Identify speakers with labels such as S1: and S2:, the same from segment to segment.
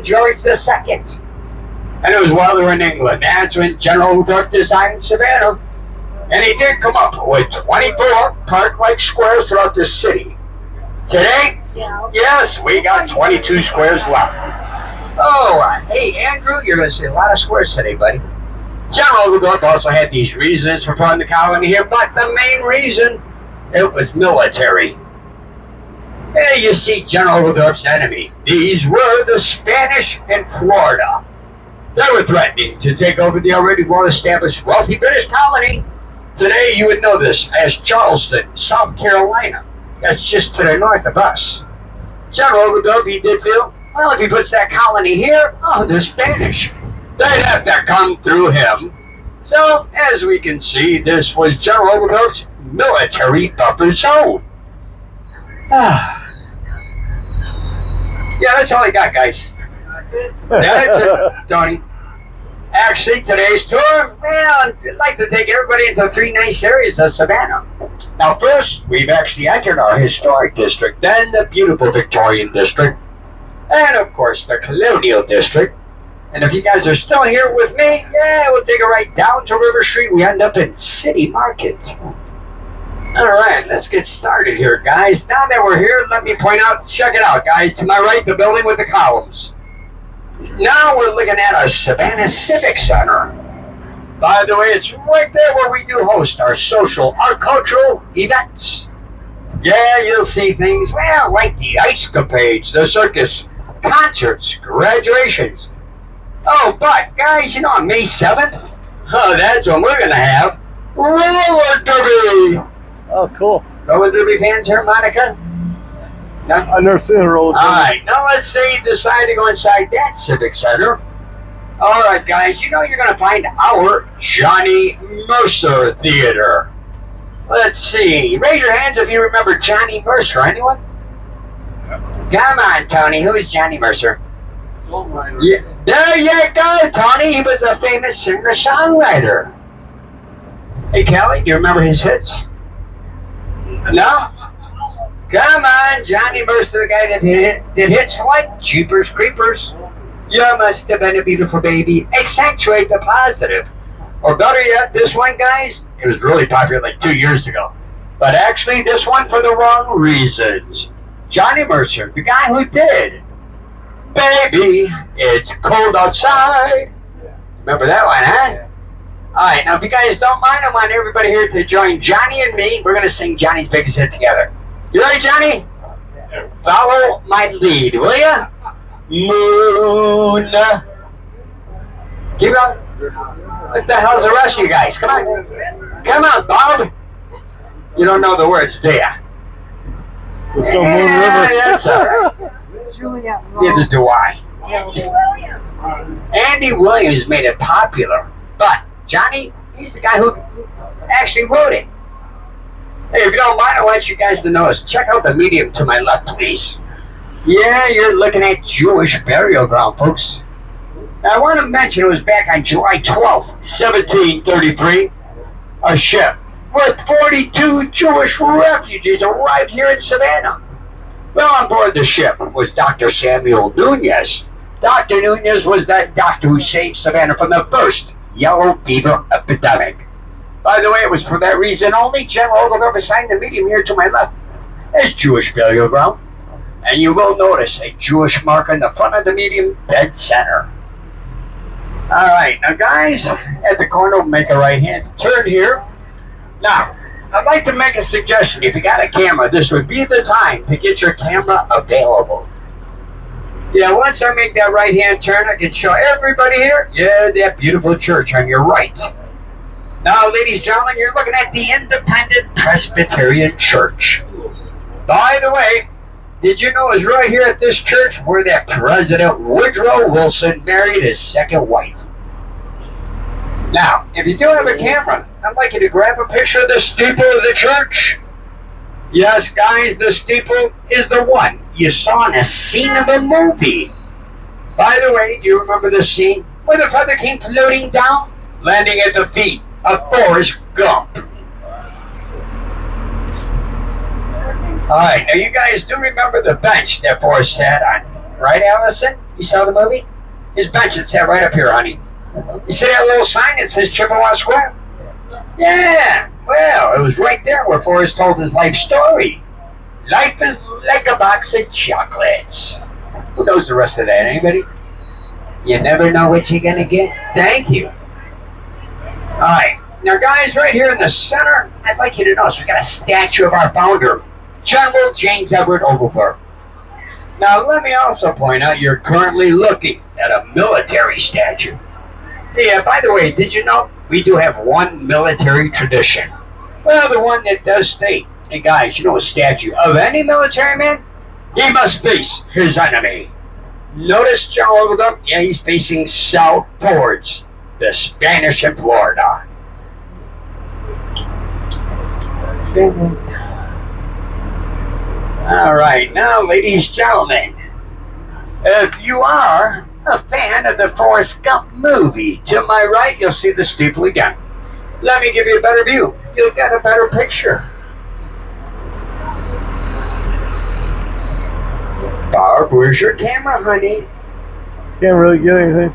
S1: King George II. And it was while they were in England. That's when General Woodruff designed Savannah. And he did come up with 24 park-like squares throughout the city. Today, yes, we got 22 squares left. Oh, hey, Andrew, you're going to see a lot of squares today, buddy. General Woodruff also had these reasons for putting the colony here, but the main reason, it was military. Hey, you see General Woodruff's enemy. These were the Spanish in Florida. They were threatening to take over the already well-established wealthy British colony. Today, you would know this as Charleston, South Carolina. That's just to the north of us. General Woodruff, he did feel, well, if he puts that colony here, oh, the Spanish, they'd have to come through him. So, as we can see, this was General Woodruff's military buffer zone. Yeah, that's all I got, guys. That's it, Tony. Actually, today's tour, well, I'd like to take everybody into 3 nice areas of Savannah. Now, first, we've actually entered our historic district, then the beautiful Victorian district, and, of course, the colonial district. And if you guys are still here with me, yeah, we'll take a right down to River Street. We end up in City Market. All right, let's get started here, guys. Now that we're here, let me point out, check it out, guys. To my right, the building with the columns. Now we're looking at our Savannah Civic Center. By the way, it's right there where we do host our social, our cultural events. Yeah, you'll see things, well, like the ice capades, the circus, concerts, graduations. Oh, but, guys, you know, on May 7th, oh, that's when we're going to have roller derby.
S2: Oh, cool.
S1: Roller derby fans here, Monica? No?
S2: I've never seen a roller derby.
S1: All right, now let's say you decide to go inside that Civic Center. All right, guys, you know you're going to find our Johnny Mercer Theater. Let's see. Raise your hands if you remember Johnny Mercer. Anyone? Come on, Tony. Who is Johnny Mercer? Yeah. There you go, Tony. He was a famous singer-songwriter. Hey, Kelly, do you remember his hits? No? Come on, Johnny Mercer, the guy that did hits like Jeepers Creepers. You must have been a beautiful baby. Accentuate the positive. Or better yet, this one, guys, it was really popular like 2 years ago. But actually, this one for the wrong reasons. Johnny Mercer, the guy who did Baby, It's Cold Outside. Remember that one, huh? All right, now if you guys don't mind, I want everybody here to join Johnny and me. We're going to sing Johnny's biggest hit together. You ready, Johnny? Follow my lead, will ya? Moon. Keep going. What the hell's the rest of you guys? Come on. Come on, Bob. You don't know the words, do ya?
S2: Just go Moon River.
S1: That's all right. Neither do I. Andy Williams made it popular, but Johnny, he's the guy who actually wrote it. Hey, if you don't mind, I want you guys to notice. Check out the medium to my left, please. Yeah, you're looking at Jewish burial ground, folks. Now, I want to mention it was back on July 12th, 1733. A ship with 42 Jewish refugees arrived here in Savannah. Well, on board the ship was Dr. Samuel Nunez. Dr. Nunez was that doctor who saved Savannah from the first yellow fever epidemic. By the way, it was for that reason only General Woodruff assigned the medium here to my left as Jewish burial ground. And you will notice a Jewish mark on the front of the medium, dead center. All right, now guys, at the corner, make a right-hand turn here. Now, I'd like to make a suggestion. If you got a camera, this would be the time to get your camera available. Yeah, once I make that right-hand turn, I can show everybody here, yeah, that beautiful church on your right. Now, ladies and gentlemen, you're looking at the Independent Presbyterian Church. By the way, did you know it's right here at this church where that President Woodrow Wilson married his second wife? Now, if you do have a camera, I'd like you to grab a picture of the steeple of the church. Yes, guys, the steeple is the one you saw in a scene of a movie. By the way, do you remember the scene where the feather came floating down, landing at the feet of Forrest Gump? All right, now you guys do remember the bench that Forrest had on, right, Allison? You saw the movie? His bench is set right up here, honey. You see that little sign that says Chippewa Square? Yeah, well, it was right there where Forrest told his life story. Life is like a box of chocolates. Who knows the rest of that? Anybody? You never know what you're gonna get. Thank you. Alright, now guys, right here in the center, I'd like you to notice we got a statue of our founder, General James Edward Oglethorpe. Now let me also point out you're currently looking at a military statue. Yeah, by the way, did you know we do have one military tradition? Well, the one that does state, hey guys, you know a statue of any military man? He must face his enemy. Notice General Oglethorpe? Yeah, he's facing south towards the Spanish in Florida. All right, now, ladies and gentlemen, if you are a fan of the Forrest Gump movie, to my right, you'll see the steeple again. Let me give you a better view. You'll get a better picture. Barb, where's your camera, honey?
S2: Can't really get anything.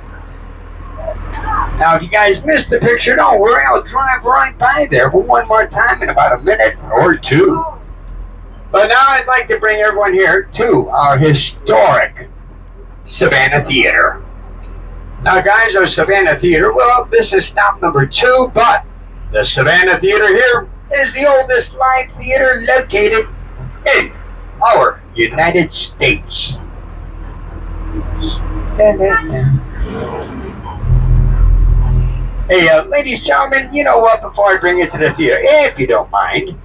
S1: Now, if you guys missed the picture, don't worry. I'll drive right by there for one more time in about a minute or two. But now I'd like to bring everyone here to our historic Savannah Theater. Now, guys, our Savannah Theater, well, this is stop number 2, but the Savannah Theater here is the oldest live theater located in our United States. Hey, ladies and gentlemen, you know what? Before I bring you to the theater, if you don't mind,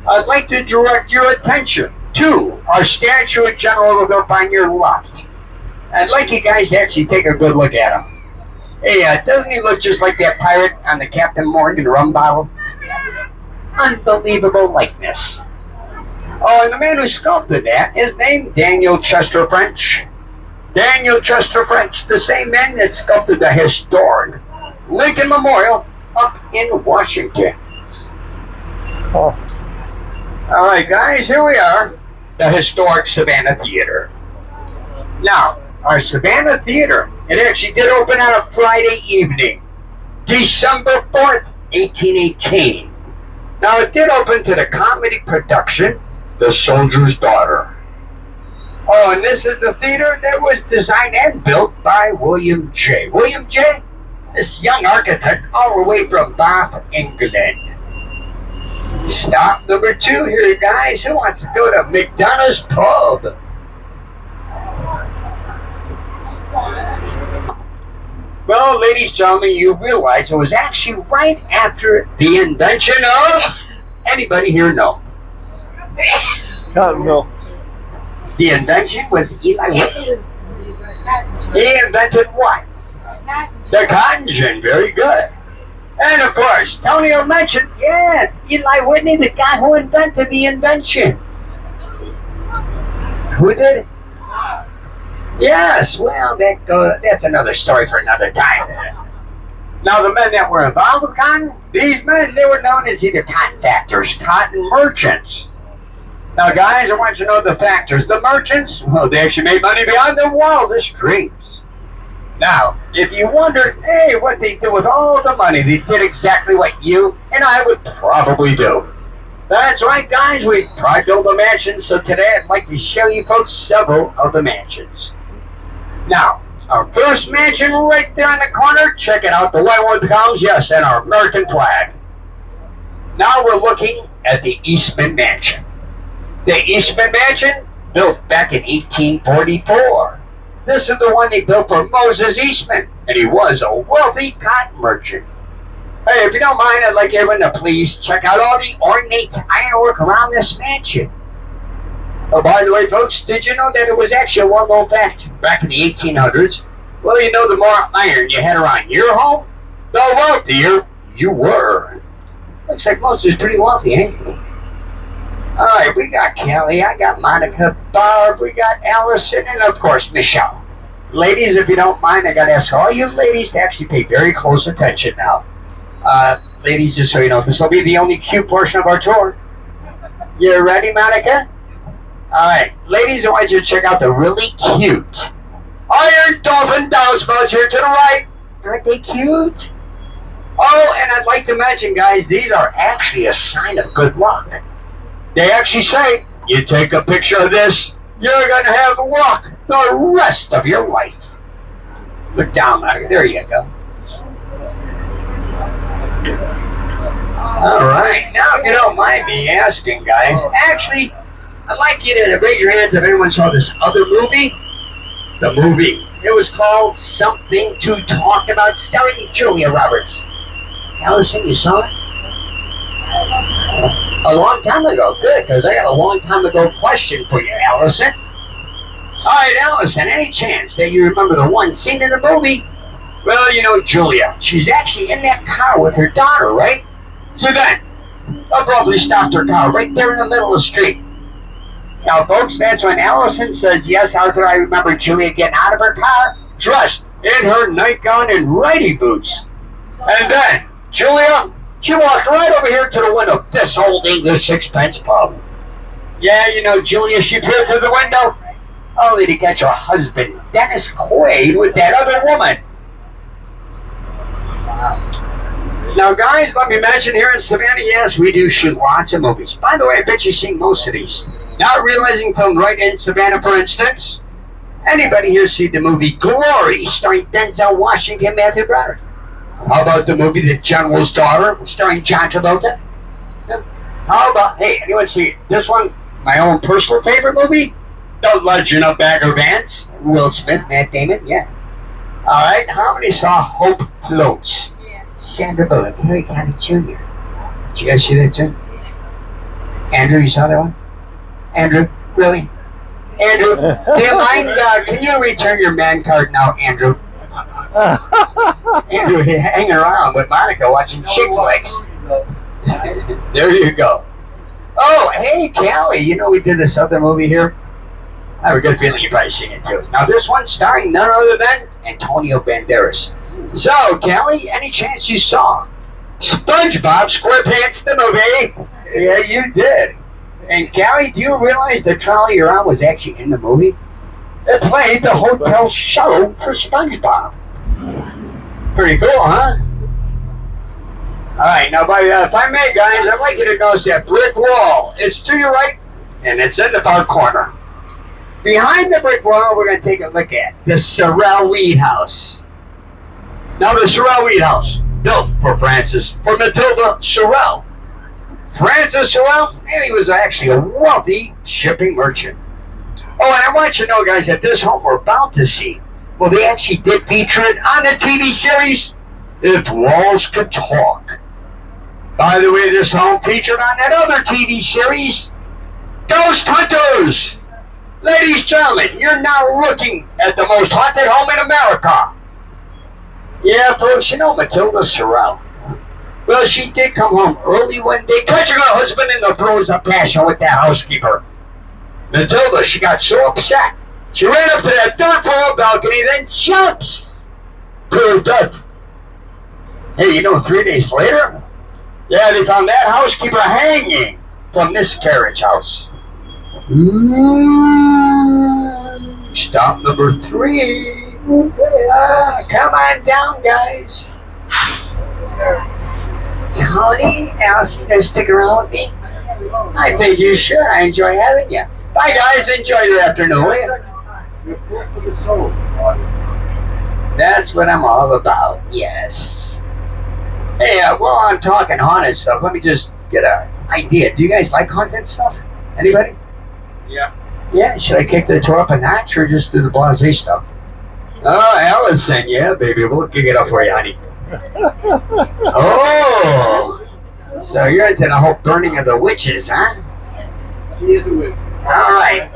S1: I'd like to direct your attention to our statue of General Oglethorpe on your left. I'd like you guys to actually take a good look at him. Hey, doesn't he look just like that pirate on the Captain Morgan rum bottle? Unbelievable likeness. Oh, and the man who sculpted that is named Daniel Chester French. Daniel Chester French, the same man that sculpted the historic Lincoln Memorial up in Washington.
S2: Oh,
S1: All right, guys, here we are, the historic Savannah Theater. Now, our Savannah Theater, it actually did open on a Friday evening, December 4th, 1818. Now, it did open to the comedy production, The Soldier's Daughter. Oh, and this is the theater that was designed and built by William J. William J., this young architect all the way from Bath, England. Stop number 2 here, guys. Who wants to go to McDonough's Pub? Well, ladies and gentlemen, you realize it was actually right after the invention of... Anybody here know?
S2: cotton mill.
S1: The invention was Eli Whitney. He invented what? The cotton gin. Very good. And of course, Tony will mention, yeah, Eli Whitney, the guy who invented the invention. Who did it? Yes, well, that's another story for another time. Now, the men that were involved with cotton, these men, they were known as either cotton factors, cotton merchants. Now, guys, I want you to know the factors. The merchants, well, they actually made money beyond their wildest dreams. Now, if you wondered, hey, what they did with all the money, they did exactly what you and I would probably do. That's right, guys, we probably build a mansion, so today I'd like to show you folks several of the mansions. Now, our first mansion right there in the corner, check it out, the white one with the columns, yes, and our American flag. Now we're looking at the Eastman Mansion. The Eastman Mansion, built back in 1844. This is the one they built for Moses Eastman, and he was a wealthy cotton merchant. Hey, if you don't mind, I'd like everyone to please check out all the ornate ironwork around this mansion. Oh, by the way, folks, did you know that it was actually a well-known fact back in the 1800s? Well, you know, the more iron you had around your home, the wealthier you were. Looks like Moses is pretty wealthy, ain't he? All right, we got Kelly, I got Monica, Barb, we got Allison, and of course, Michelle. Ladies, if you don't mind, I got to ask all you ladies to actually pay very close attention now. Ladies, just so you know, this will be the only cute portion of our tour. You ready, Monica? All right, ladies, I want you to check out the really cute iron dolphin downspouts here to the right. Aren't they cute? Oh, and I'd like to mention, guys, these are actually a sign of good luck. They actually say, you take a picture of this, you're going to have luck the rest of your life. Look down, Margaret. There you go. All right. Now, if you don't mind me asking, guys, actually, I'd like you to raise your hands if anyone saw this other movie. The movie. It was called Something to Talk About, starring Julia Roberts. Allison, you saw it? A long time ago. Good, because I got a long time ago question for you, Allison. All right, Allison, any chance that you remember the one scene in the movie? Well, you know, Julia, she's actually in that car with her daughter, right? So then, abruptly stopped her car right there in the middle of the street. Now, folks, that's when Allison says, yes, Arthur, I remember Julia getting out of her car, dressed in her nightgown and riding boots. And then, Julia, she walked right over here to the window of this old English sixpence pub. Yeah, you know, Julia, she peered through the window, only to catch her husband, Dennis Quaid, with that other woman. Now, guys, let me mention here in Savannah, yes, we do shoot lots of movies. By the way, I bet you've seen most of these. Not realizing filmed right in Savannah, for instance. Anybody here see the movie Glory, starring Denzel Washington and Matthew Broderick? How about the movie The General's Daughter, starring John Travolta? How about, hey, anyone see this one? My own personal favorite movie? The Legend of Bagger Vance. Will Smith, Matt Damon, yeah. All right, how many saw Hope Floats? Yeah. Sandra Bullock, Harry Connick Jr. Did you guys see that too? Andrew, you saw that one? Andrew, really? Andrew, do you mind, can you return your man card now, Andrew? Andrew hanging around with Monica watching chick flicks. There you go. Oh, hey, Callie, you know we did this other movie here? I have a good feeling you've probably seen it too. Now, this one starring none other than Antonio Banderas. So, Callie, any chance you saw SpongeBob SquarePants the movie? Yeah, you did. And, Callie, do you realize the trolley you're on was actually in the movie? It played the hotel shuttle for SpongeBob. Pretty cool, huh? All right, now, if I may, guys, I'd like you to notice that brick wall. It's to your right, and it's in the far corner. Behind the brick wall, we're going to take a look at the Sorrel Weed House. Now, the Sorrel Weed House, built for Matilda Sorrel. Francis Sorrel, and he was actually a wealthy shipping merchant. Oh, and I want you to know, guys, that this home we're about to see, well, they actually did feature it on the TV series, If Walls Could Talk. By the way, this home featured on that other TV series, Ghost Hunters. Ladies and gentlemen, you're now looking at the most haunted home in America. Yeah, folks, you know Matilda Sorrel. Well, she did come home early one day, catching her husband in the throes of passion with that housekeeper. Matilda, she got so upset, she ran up to that third floor balcony, then jumps to her death. Hey, you know, 3 days later, yeah, they found that housekeeper hanging from this carriage house. Stop number 3. Come on down, guys. Tony, Alice, you guys stick around with me? I think you should. I enjoy having you. Bye, guys. Enjoy your afternoon. That's what I'm all about. Yes. Hey, while I'm talking haunted stuff, let me just get an idea. Do you guys like haunted stuff? Anybody?
S3: Yeah.
S1: Yeah, should I kick the tour up a notch or just do the blasé stuff? Oh, Allison, yeah, baby, we'll kick it up for you, honey. Oh, so you're into the whole burning of the witches, huh?
S3: She is a witch.
S1: All right.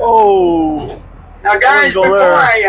S2: Oh.
S1: Now, guys,
S2: Go
S1: before
S2: there.
S1: I